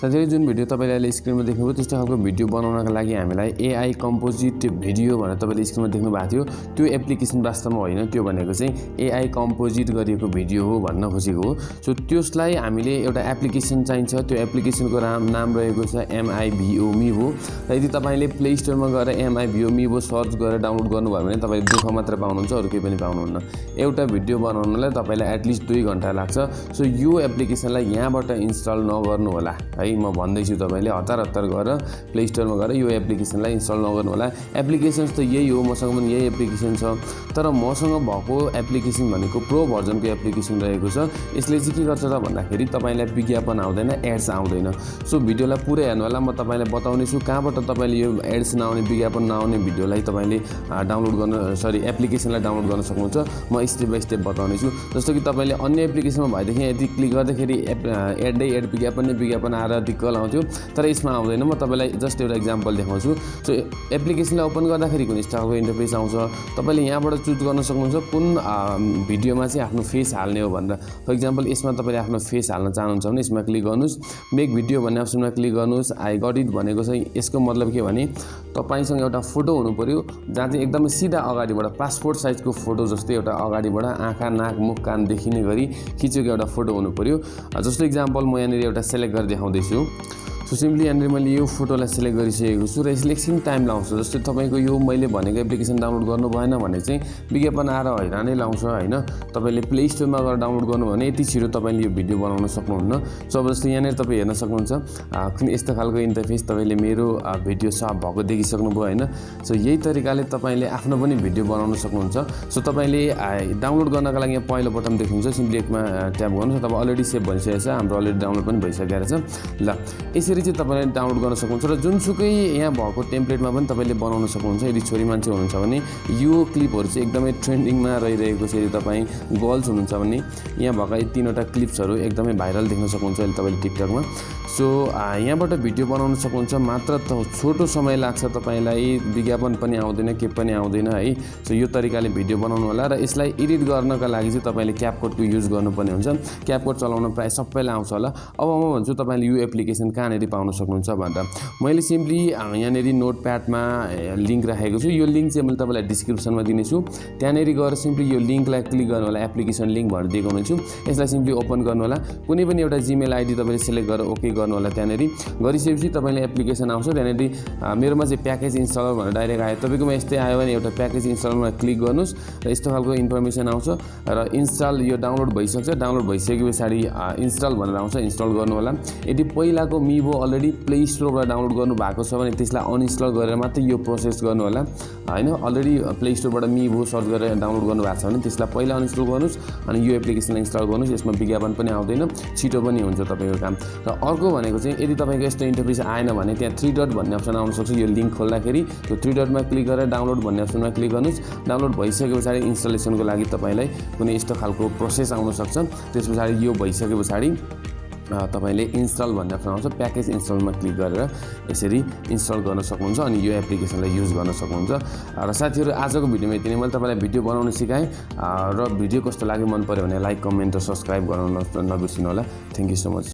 साथै जुन भिडियो तपाईले अहिले स्क्रिनमा देख्नुभयो त्यस्तो खालको भिडियो बनाउनका लागि हामीलाई एआई कम्पोजिट भिडियो भनेर तपाईले स्क्रिनमा देख्नु भएको थियो। त्यो एप्लिकेसन वास्तवमा होइन, त्यो भनेको चाहिँ एआई कम्पोजिट गरिएको भिडियो हो भन्न खोजेको हो। सो त्यसलाई हामीले एउटा एप्लिकेसन चाहिन्छ। त्यो एप्लिकेसनको नाम रहेको छ MIVO मिभो। र यदि तपाईले प्ले स्टोरमा गएर MIVO मिभो सर्च गरेर डाउनलोड गर्नुभयो भने तपाईले दुःख मात्र पाउनुहुन्छ, अरु केही पनि पाउनुहुन्न। एउटा भिडियो बनाउनलाई तपाईलाई एटलिस्ट 2 घण्टा लाग्छ। सो यो एप्लिकेसनलाई यहाँबाट इन्स्टल नगर्नु होला है। म भन्दैछु तपाईले हतार गएर प्ले स्टोरमा गएर यो एप्लिकेसनलाई इन्स्टल नगर्नु होला। एप्लिकेसन्स त यही हो, मसँग पनि यही एप्लिकेसन छ, तर मसँग भएको एप्लिकेसन भनेको प्रो भर्जनको एप्लिकेसन रहेको छ। यसले चाहिँ के गर्छ त भन्दाखेरि तपाईलाई विज्ञापन आउँदैन, एड्स आउँदैन। सो भिडियोलाई पुरै हेर्नु होला। म तपाईलाई बताउने छु कहाँबाट तपाईले यो एड्स नआउने, विज्ञापन नआउने भिडियोलाई तपाईले डाउनलोड गर्न एप्लिकेसनलाई डाउनलोड गर्न सक्नुहुन्छ। म स्टेप बाइ स्टेप बताउने छु। जस्तो कि तपाईले अन्य एप्लिकेसनमा भएदेखि यदि क्लिक गर्दाखेरि एड विज्ञापन आएर दिक्कल आउँथ्यो, तर यसमा आउँदैन। म तपाईलाई जस्ट एउटा एक्जाम्पल देखाउँछु। सो एप्लिकेसनलाई ओपन गर्दाखेरि कुन स्टाइलको इन्टरफेस आउँछ, तपाईले यहाँबाट चुज गर्न सक्नुहुन्छ कुन भिडियोमा चाहिँ आफ्नो फेस हाल्ने हो भनेर। फर एक्जाम्पल यसमा तपाईले आफ्नो फेस हाल्न चाहनुहुन्छ भने यसमा क्लिक गर्नुस्, मेक भिडियो भन्ने अप्सनमा क्लिक गर्नुस्। आई गट इट भनेको चाहिँ यसको मतलब के भने तपाईसँग एउटा फोटो हुनु पर्यो जहाँ चाहिँ एकदमै सिधा अगाडिबाट पासपोर्ट साइजको फोटो जस्तै एउटा अगाडिबाट आँखा, नाक, मुख, कान देखिने गरी खिचेको एउटा फोटो हुनु पर्यो। जस्तो एक्जाम्पल म यहाँनिर एउटा सेलेक्ट गरेर देखाउँदैछु। सो सिम्पली यहाँनिर मैले यो फोटोलाई सेलेक्ट गरिसकेको छु र यसले एकछिन टाइम लाउँछ। जस्तै तपाईको यो मैले भनेको एप्लिकेसन डाउनलोड गर्नु भएन भने चाहिँ विज्ञापन आएर हैरानै लाउँछ हैन। तपाईले प्ले स्टोरमा गएर डाउनलोड गर्नु भने यति छिटो तपाईले यो भिडियो बनाउन सक्नुहुन्न। सो अब जस्तै यहाँनिर तपाई हेर्न सक्नुहुन्छ यस्तो खालको इन्टरफेस तपाईले मेरो भिडियो सब भएको देखिसक्नुभयो हैन। सो यही तरिकाले तपाईले आफ्नो पनि भिडियो बनाउन सक्नुहुन्छ। सो तपाईले डाउनलोड गर्नका लागि यहाँ पहिलो बटन देख्नुहुन्छ, सिम्पली एकमा ट्याप गर्नुस्। तपाईँ अलरेडी सेभ भइसकेको छ, हाम्रो अलरेडी डाउनलोड पनि भइसकेको छ। ल यसरी चाहिँ तपाईले डाउनलोड गर्न सक्नुहुन्छ र जुनसुकै यहाँ भएको टेम्प्लेटमा पनि तपाईले बनाउन सक्नुहुन्छ। यदि छोरी मान्छे हुनुहुन्छ भने यो क्लिपहरु चाहिँ एकदमै ट्रेन्डिङमा रहिरहेको छ। यदि तपाईँ गर्ल्स हुनुहुन्छ भने यहाँ भएका यी 3वटा क्लिप्सहरु एकदमै भाइरल देख्न सक्नुहुन्छ अहिले तपाईले टिकटकमा। सो यहाँबाट भिडियो बनाउन सक्नुहुन्छ। मात्र छोटो समय लाग्छ, तपाईलाई विज्ञापन पनि आउँदैन, के पनि आउँदैन है। सो यो तरिकाले भिडियो बनाउनु होला र यसलाई एडिट गर्नका लागि चाहिँ तपाईले क्यापकटको युज गर्नुपर्ने हुन्छ। क्यापकट चलाउन प्राय सबैलाई आउँछ होला। अब म भन्छु तपाईले यो एप्लिकेसन कहाँनेरि पाउन सक्नुहुन्छ भनेर। मैले सिम्पली यहाँनेरि नोटप्याडमा लिंक राखेको छु। यो लिंक चाहिँ मैले तपाईलाई डिस्क्रिप्सनमा दिनेछु। त्यहाँनेरि गएर सिम्पली यो लिंकलाई क्लिक गर्नु होला। एप्लिकेसन लिंक भनेर दिएको हुनेछु। यसलाई सिम्पली ओपन गर्नु होला। कुनै पनि एउटा जीमेल आईडी तपाईले सिलेक्ट गरेर ओके गर्नु होला। त्यहाँनेरि गरिसकेपछि तपाईले एप्लिकेसन आउँछ। त्यहाँनेरि मेरोमा चाहिँ प्याकेज इन्स्टलर भनेर डाइरेक्ट आयो। तपाईकोमा यस्तै आयो भने एउटा प्याकेज इन्स्टलरमा क्लिक गर्नुस् र यस्तो खालको इन्फर्मेसन आउँछ र इन्स्टल यो डाउनलोड भइसक्छ। डाउनलोड भइसके पछाडी इन्स्टल भनेर आउँछ, इन्स्टल गर्नु होला। यदि पहिलाको मिभो अलरेडी प्ले स्टोरबाट डाउनलोड गर्नु भएको छ भने त्यसलाई अनइन्स्टल गरेर मात्रै यो प्रोसेस गर्नु होला हैन। अलरेडी प्ले स्टोरबाट मिभो सर्च गरेर डाउनलोड गर्नु भएको छ भने त्यसलाई पहिला अनइन्स्टल गर्नुस् अनि यो एप्लिकेसनलाई इन्स्टल गर्नुस्। यसमा विज्ञापन पनि आउँदैन, छिटो पनि हुन्छ तपाईको काम। र अर्को भनेको चाहिँ यदि तपाईको यस्तो इन्टरफेस आएन भने त्यहाँ 3 डट भन्ने अप्सन आउन सक्छ। यो लिंक खोल्दाखेरि त्यो 3 डटमा क्लिक गरेर डाउनलोड भन्ने अप्सनमा क्लिक गर्नुस्। डाउनलोड भइसके पछाडी इन्स्टलेसनको लागि तपाईलाई कुनै यस्तो खालको प्रोसेस आउन सक्छ। त्यसपछि यो भइसके पछाडी तपाईले इन्स्टल भन्ने अप्सन आउँछ। प्याकेज इन्स्टलमा क्लिक गरेर यसरी इन्स्टल गर्न सक्नुहुन्छ अनि यो एप्लिकेसनलाई युज गर्न सक्नुहुन्छ। र साथीहरु आजको भिडियोमा यति नै। मैले तपाईलाई भिडियो बनाउन सिकाएँ र भिडियो कस्तो लाग्यो मन पर्यो भने लाइक, कमेन्ट र सब्स्क्राइब गर्न नबिर्सिनु होला। Thank you so much.